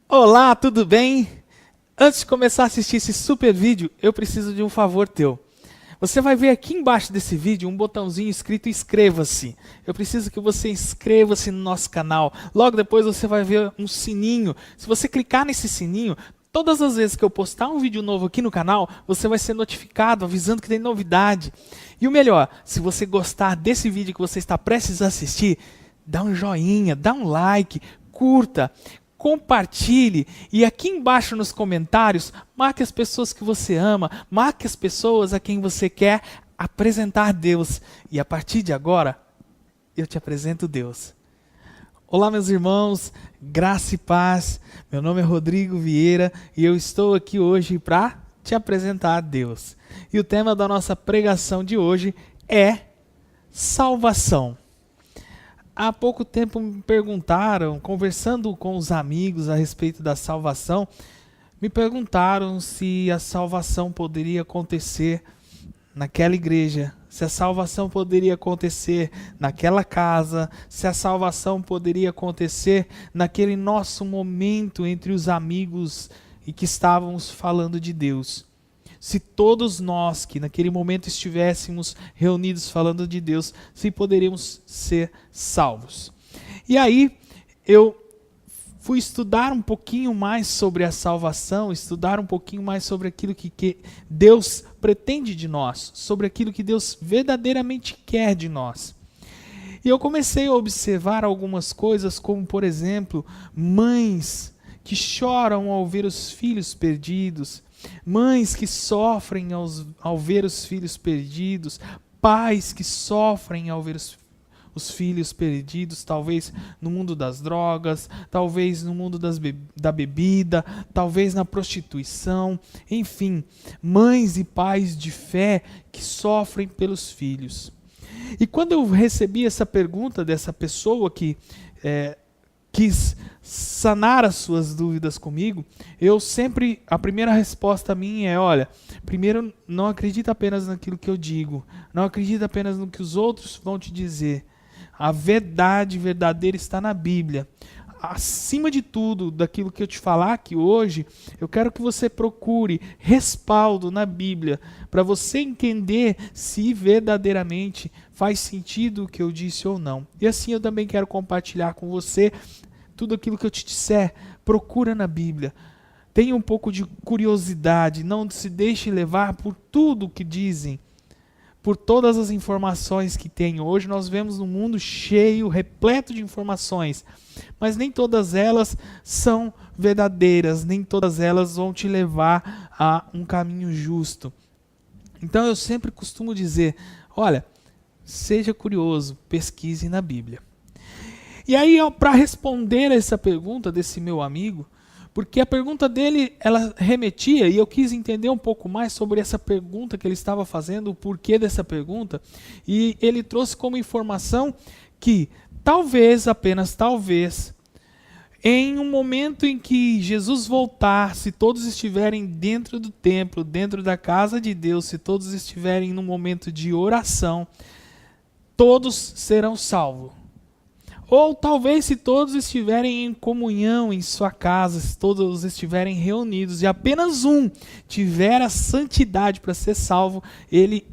Olá, tudo bem? Antes de começar a assistir esse super vídeo, eu preciso de um favor teu. Você vai ver aqui embaixo desse vídeo um botãozinho escrito inscreva-se. Eu preciso que você inscreva-se no nosso canal. Logo depois você vai ver um sininho. Se você clicar nesse sininho, todas as vezes que eu postar um vídeo novo aqui no canal, você vai ser notificado, avisando que tem novidade. E o melhor, se você gostar desse vídeo que você está prestes a assistir, dá um joinha, dá um like, curta, compartilhe e aqui embaixo nos comentários, marque as pessoas que você ama, marque as pessoas a quem você quer apresentar Deus. E a partir de agora, eu te apresento Deus. Olá, meus irmãos, graça e paz. Meu nome é Rodrigo Vieira e eu estou aqui hoje para te apresentar Deus. E o tema da nossa pregação de hoje é salvação. Há pouco tempo me perguntaram, conversando com os amigos a respeito da salvação, me perguntaram se a salvação poderia acontecer naquela igreja, se a salvação poderia acontecer naquela casa, se a salvação poderia acontecer naquele nosso momento entre os amigos e que estávamos falando de Deus. Se todos nós que naquele momento estivéssemos reunidos falando de Deus, se poderíamos ser salvos. E aí eu fui estudar um pouquinho mais sobre a salvação, estudar um pouquinho mais sobre aquilo que Deus pretende de nós, sobre aquilo que Deus verdadeiramente quer de nós. E eu comecei a observar algumas coisas, como por exemplo, mães que choram ao ver os filhos perdidos, mães que sofrem ao ver os filhos perdidos, pais que sofrem ao ver os filhos perdidos, talvez no mundo das drogas, talvez no mundo da bebida, talvez na prostituição, enfim, mães e pais de fé que sofrem pelos filhos. E quando eu recebi essa pergunta dessa pessoa que quis sanar as suas dúvidas comigo, a primeira resposta minha é, olha, primeiro não acredita apenas naquilo que eu digo, não acredita apenas no que os outros vão te dizer. A verdade verdadeira está na Bíblia. Acima de tudo, daquilo que eu te falar aqui hoje, eu quero que você procure respaldo na Bíblia, para você entender se verdadeiramente faz sentido o que eu disse ou não. E assim eu também quero compartilhar com você tudo aquilo que eu te disser, procura na Bíblia. Tenha um pouco de curiosidade, não se deixe levar por tudo que dizem, por todas as informações que tem. Hoje nós vemos um mundo cheio, repleto de informações, mas nem todas elas são verdadeiras, nem todas elas vão te levar a um caminho justo. Então eu sempre costumo dizer, olha, seja curioso, pesquise na Bíblia. E aí, para responder a essa pergunta desse meu amigo, porque a pergunta dele, ela remetia, e eu quis entender um pouco mais sobre essa pergunta que ele estava fazendo, o porquê dessa pergunta, e ele trouxe como informação que, talvez, apenas talvez, em um momento em que Jesus voltar, se todos estiverem dentro do templo, dentro da casa de Deus, se todos estiverem num momento de oração, todos serão salvos. Ou talvez se todos estiverem em comunhão em sua casa, se todos estiverem reunidos e apenas um tiver a santidade para ser salvo, ele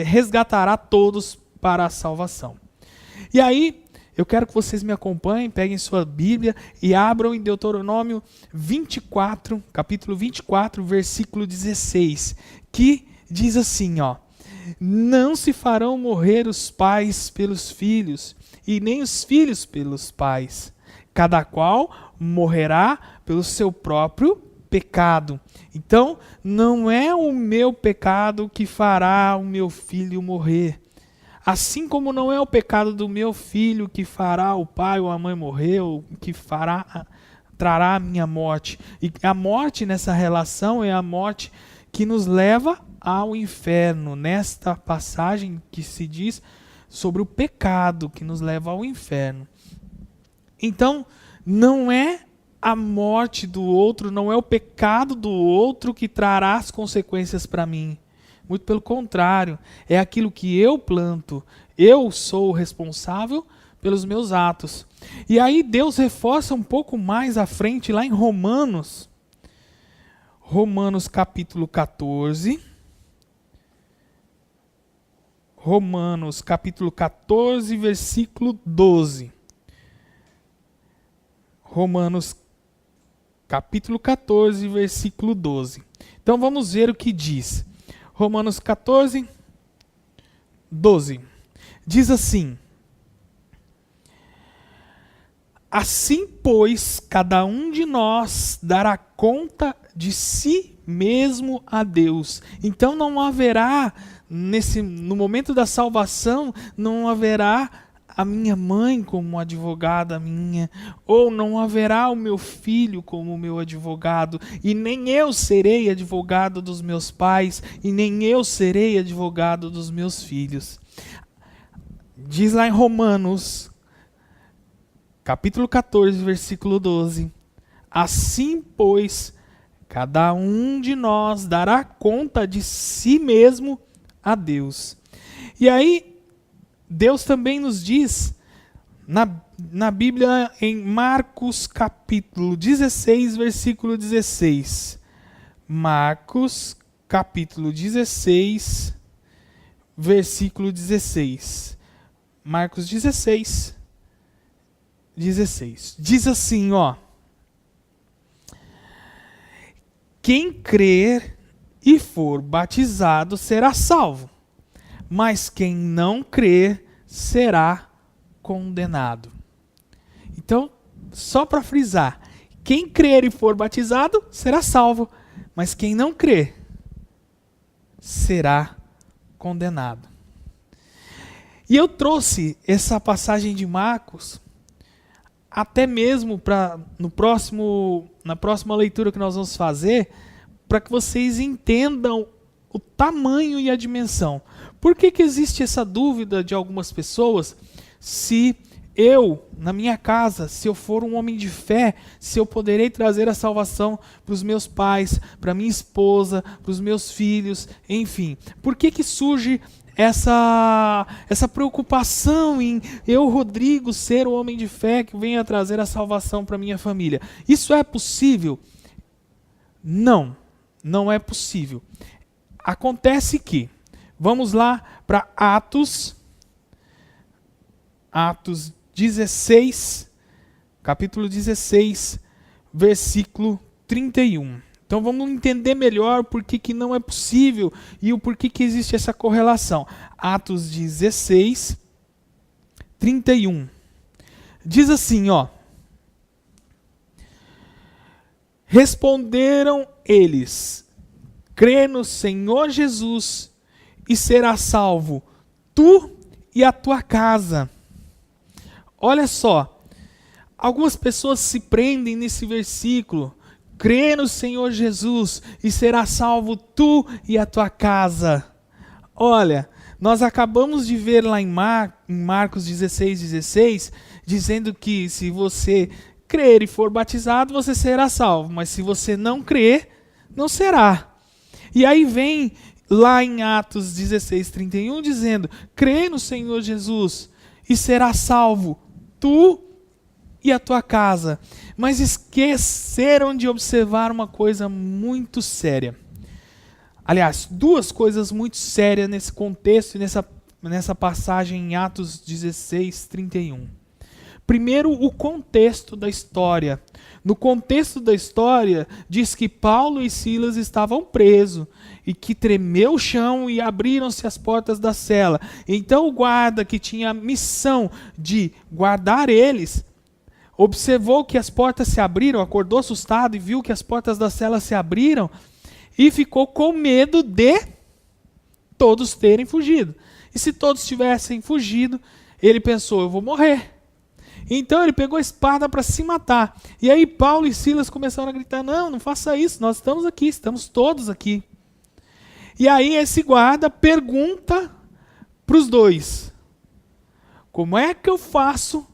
resgatará todos para a salvação. E aí, eu quero que vocês me acompanhem, peguem sua Bíblia e abram em Deuteronômio 24, capítulo 24, versículo 16, que diz assim, ó: não se farão morrer os pais pelos filhos, e nem os filhos pelos pais. Cada qual morrerá pelo seu próprio pecado. Então, não é o meu pecado que fará o meu filho morrer. Assim como não é o pecado do meu filho que fará o pai ou a mãe morrer, ou que trará a minha morte. E a morte nessa relação é a morte que nos leva ao inferno. Nesta passagem que se diz sobre o pecado que nos leva ao inferno. Então, não é a morte do outro, não é o pecado do outro que trará as consequências para mim. Muito pelo contrário, é aquilo que eu planto. Eu sou o responsável pelos meus atos. E aí Deus reforça um pouco mais à frente, lá em Romanos capítulo 14. Romanos capítulo 14, versículo 12. Romanos capítulo 14, versículo 12. Então vamos ver o que diz. Romanos 14, 12. Diz assim: assim, pois, cada um de nós dará conta de si mesmo a Deus. Então não haverá, no momento da salvação, não haverá a minha mãe como advogada minha, ou não haverá o meu filho como meu advogado, e nem eu serei advogado dos meus pais, e nem eu serei advogado dos meus filhos. Diz lá em Romanos, capítulo 14, versículo 12. Assim, pois, cada um de nós dará conta de si mesmo a Deus. E aí, Deus também nos diz, na Bíblia, em Marcos capítulo 16, versículo 16. Marcos capítulo 16, versículo 16. Marcos 16, 16. Diz assim, ó: quem crer e for batizado será salvo, mas quem não crer será condenado. Então, só para frisar, quem crer e for batizado será salvo, mas quem não crer será condenado. E eu trouxe essa passagem de Marcos até mesmo na próxima leitura que nós vamos fazer, para que vocês entendam o tamanho e a dimensão. Por que existe essa dúvida de algumas pessoas se eu, na minha casa, se eu for um homem de fé, se eu poderei trazer a salvação para os meus pais, para minha esposa, para os meus filhos, enfim. Por que surge essa preocupação em eu, Rodrigo, ser o homem de fé que venha trazer a salvação para minha família? Isso é possível? Não, não é possível. Acontece que, vamos lá para Atos 16, capítulo 16, versículo 31. Então vamos entender melhor por que não é possível e o porquê que existe essa correlação. Atos 16, 31. Diz assim, ó: responderam eles: crê no Senhor Jesus e serás salvo, tu e a tua casa. Olha só, algumas pessoas se prendem nesse versículo: crê no Senhor Jesus e será salvo tu e a tua casa. Olha, nós acabamos de ver lá em Marcos 16, 16, dizendo que se você crer e for batizado, você será salvo. Mas se você não crer, não será. E aí vem lá em Atos 16, 31, dizendo: crê no Senhor Jesus e será salvo tu e a tua casa. Mas esqueceram de observar uma coisa muito séria. Aliás, duas coisas muito sérias nesse contexto e nessa passagem em Atos 16, 31. Primeiro, o contexto da história. No contexto da história, diz que Paulo e Silas estavam presos e que tremeu o chão e abriram-se as portas da cela. Então o guarda, que tinha a missão de guardar eles, observou que as portas se abriram, acordou assustado e viu que as portas da cela se abriram e ficou com medo de todos terem fugido. E se todos tivessem fugido, ele pensou: eu vou morrer. Então ele pegou a espada para se matar. E aí Paulo e Silas começaram a gritar: não, não faça isso, nós estamos aqui, estamos todos aqui. E aí esse guarda pergunta para os dois: como é que eu faço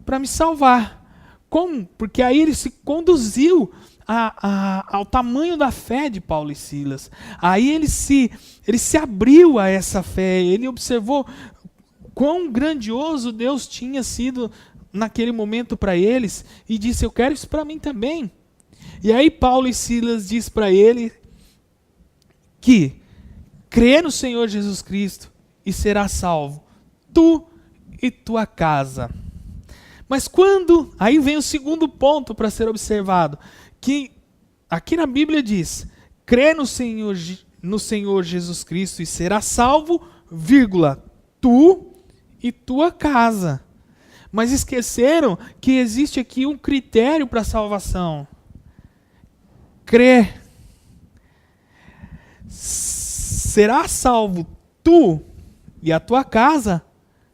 para me salvar? Como? Porque aí ele se conduziu ao tamanho da fé de Paulo e Silas. Aí ele se abriu a essa fé, ele observou quão grandioso Deus tinha sido naquele momento para eles, e disse: eu quero isso para mim também. E aí Paulo e Silas diz para ele que crê no Senhor Jesus Cristo e será salvo, tu e tua casa. Mas quando, aí vem o segundo ponto para ser observado, que aqui na Bíblia diz: crê no Senhor Jesus Cristo e será salvo, vírgula, tu e tua casa. Mas esqueceram que existe aqui um critério para a salvação. Crê. Será salvo tu e a tua casa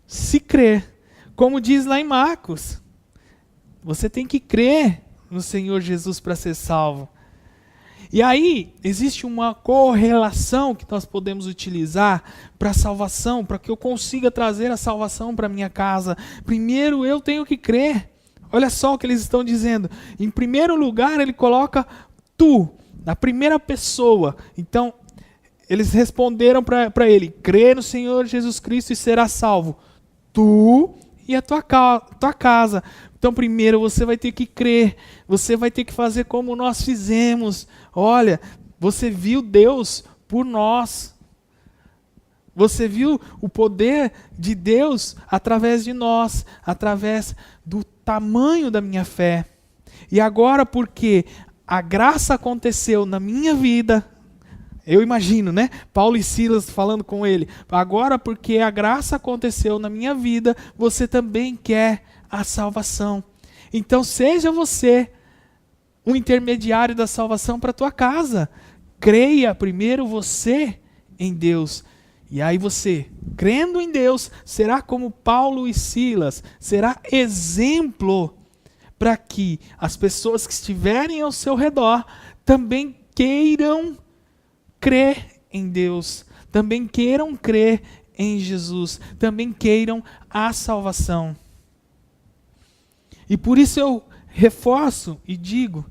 se crer. Como diz lá em Marcos, você tem que crer no Senhor Jesus para ser salvo. E aí, existe uma correlação que nós podemos utilizar para a salvação, para que eu consiga trazer a salvação para a minha casa. Primeiro, eu tenho que crer. Olha só o que eles estão dizendo. Em primeiro lugar, ele coloca tu, na primeira pessoa. Então, eles responderam para ele: crê no Senhor Jesus Cristo e será salvo, tu e a tua casa. Então, primeiro você vai ter que crer, você vai ter que fazer como nós fizemos. Olha, você viu Deus por nós. Você viu o poder de Deus através de nós, através do tamanho da minha fé. E agora, porque a graça aconteceu na minha vida, eu imagino, né? Paulo e Silas falando com ele. Agora, porque a graça aconteceu na minha vida, você também quer a salvação. Então, seja você um intermediário da salvação para a tua casa. Creia primeiro você em Deus. E aí você, crendo em Deus, será como Paulo e Silas. Será exemplo para que as pessoas que estiverem ao seu redor também queiram crer em Deus, também queiram crer em Jesus, também queiram a salvação. E por isso eu reforço e digo: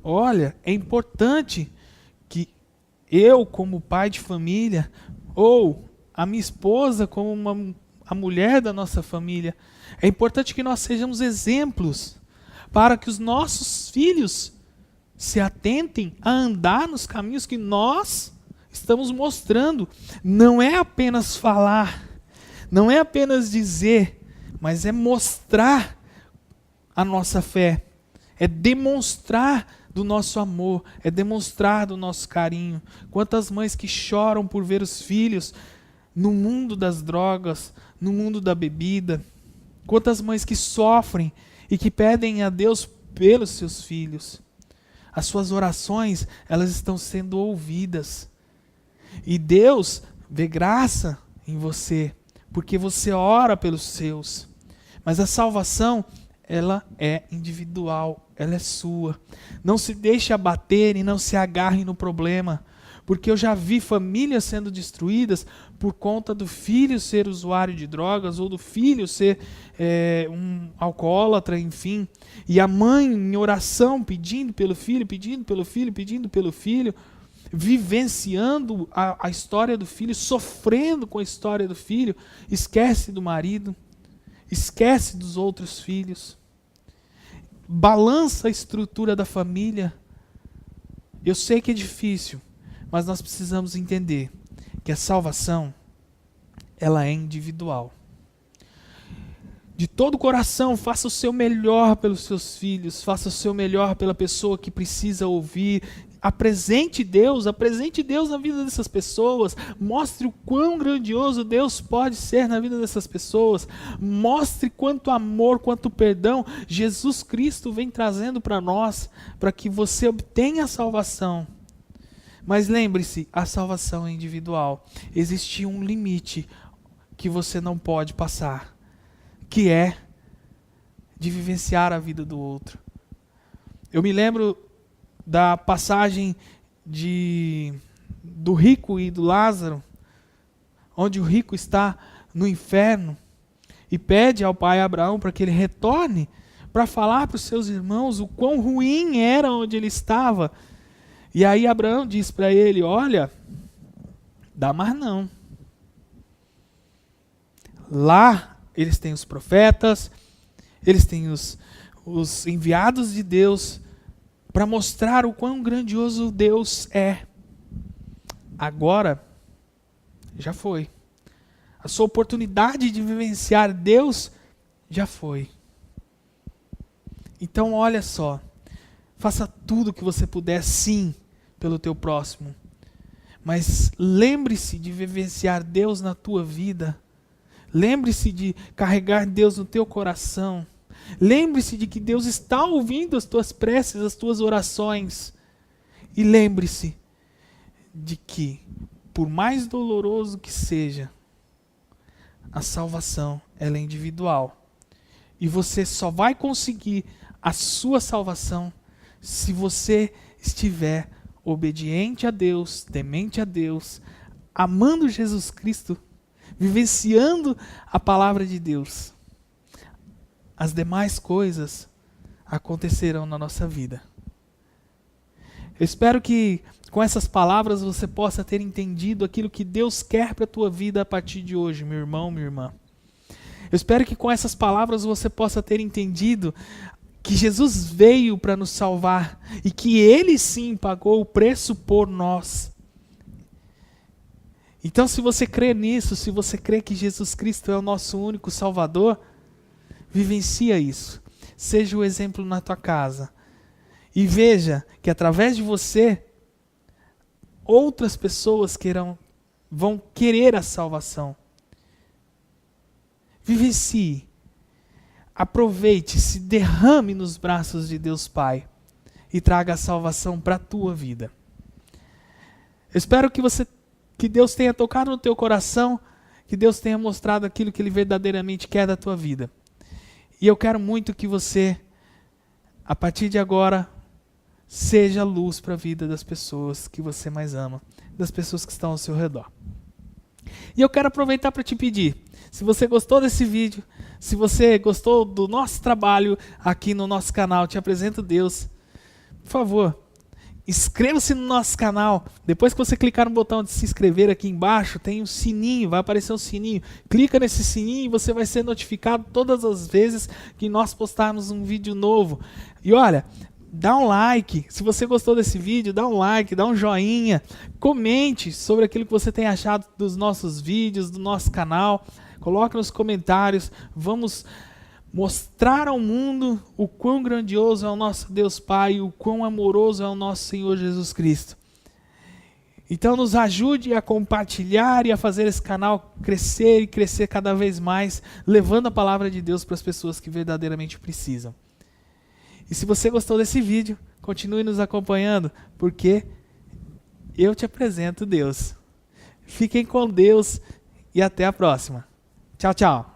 olha, é importante que eu, como pai de família, ou a minha esposa, como a mulher da nossa família, é importante que nós sejamos exemplos para que os nossos filhos se atentem a andar nos caminhos que nós estamos mostrando. Não é apenas falar, não é apenas dizer, mas é mostrar a nossa fé, é demonstrar do nosso amor, é demonstrar do nosso carinho. Quantas mães que choram por ver os filhos no mundo das drogas, no mundo da bebida. Quantas mães que sofrem e que pedem a Deus pelos seus filhos. As suas orações, elas estão sendo ouvidas. E Deus vê graça em você, porque você ora pelos seus. Mas a salvação, ela é individual, ela é sua. Não se deixe abater e não se agarre no problema, porque eu já vi famílias sendo destruídas por conta do filho ser usuário de drogas ou do filho ser um alcoólatra, enfim. E a mãe em oração pedindo pelo filho, vivenciando a história do filho, sofrendo com a história do filho, esquece do marido, esquece dos outros filhos, balança a estrutura da família. Eu sei que é difícil, mas nós precisamos entender que a salvação, ela é individual. De todo o coração, faça o seu melhor pelos seus filhos, faça o seu melhor pela pessoa que precisa ouvir. Apresente Deus na vida dessas pessoas. Mostre o quão grandioso Deus pode ser na vida dessas pessoas. Mostre quanto amor, quanto perdão Jesus Cristo vem trazendo para nós, para que você obtenha a salvação. Mas lembre-se, a salvação é individual. Existe um limite que você não pode passar, que é de vivenciar a vida do outro. Eu me lembro da passagem do rico e do Lázaro, onde o rico está no inferno e pede ao pai Abraão para que ele retorne para falar para os seus irmãos o quão ruim era onde ele estava. E aí Abraão diz para ele: olha, dá mais não. Lá eles têm os profetas, eles têm os enviados de Deus para mostrar o quão grandioso Deus é. Agora, já foi. A sua oportunidade de vivenciar Deus já foi. Então, olha só. Faça tudo o que você puder, sim, pelo teu próximo. Mas lembre-se de vivenciar Deus na tua vida. Lembre-se de carregar Deus no teu coração. Lembre-se de que Deus está ouvindo as tuas preces, as tuas orações. E lembre-se de que, por mais doloroso que seja, a salvação ela é individual. E você só vai conseguir a sua salvação se você estiver obediente a Deus, temente a Deus, amando Jesus Cristo, vivenciando a palavra de Deus. As demais coisas acontecerão na nossa vida. Eu espero que com essas palavras você possa ter entendido aquilo que Deus quer para a tua vida a partir de hoje, meu irmão, minha irmã. Eu espero que com essas palavras você possa ter entendido que Jesus veio para nos salvar e que Ele sim pagou o preço por nós. Então, se você crê nisso, se você crê que Jesus Cristo é o nosso único Salvador, vivencia isso. Seja o exemplo na tua casa. E veja que através de você, outras pessoas vão querer a salvação. Vivencie. Aproveite, se derrame nos braços de Deus Pai e traga a salvação para a tua vida. Eu espero que Deus tenha tocado no teu coração, que Deus tenha mostrado aquilo que Ele verdadeiramente quer da tua vida. E eu quero muito que você, a partir de agora, seja luz para a vida das pessoas que você mais ama, das pessoas que estão ao seu redor. E eu quero aproveitar para te pedir, se você gostou desse vídeo, se você gostou do nosso trabalho aqui no nosso canal, Te Apresento Deus, por favor, inscreva-se no nosso canal. Depois que você clicar no botão de se inscrever aqui embaixo, tem um sininho, vai aparecer um sininho. Clica nesse sininho e você vai ser notificado todas as vezes que nós postarmos um vídeo novo. E olha, dá um like, se você gostou desse vídeo, dá um like, dá um joinha, comente sobre aquilo que você tem achado dos nossos vídeos, do nosso canal, coloque nos comentários, vamos mostrar ao mundo o quão grandioso é o nosso Deus Pai, o quão amoroso é o nosso Senhor Jesus Cristo. Então nos ajude a compartilhar e a fazer esse canal crescer e crescer cada vez mais, levando a palavra de Deus para as pessoas que verdadeiramente precisam. E se você gostou desse vídeo, continue nos acompanhando, porque eu te apresento Deus. Fiquem com Deus e até a próxima. Tchau, tchau.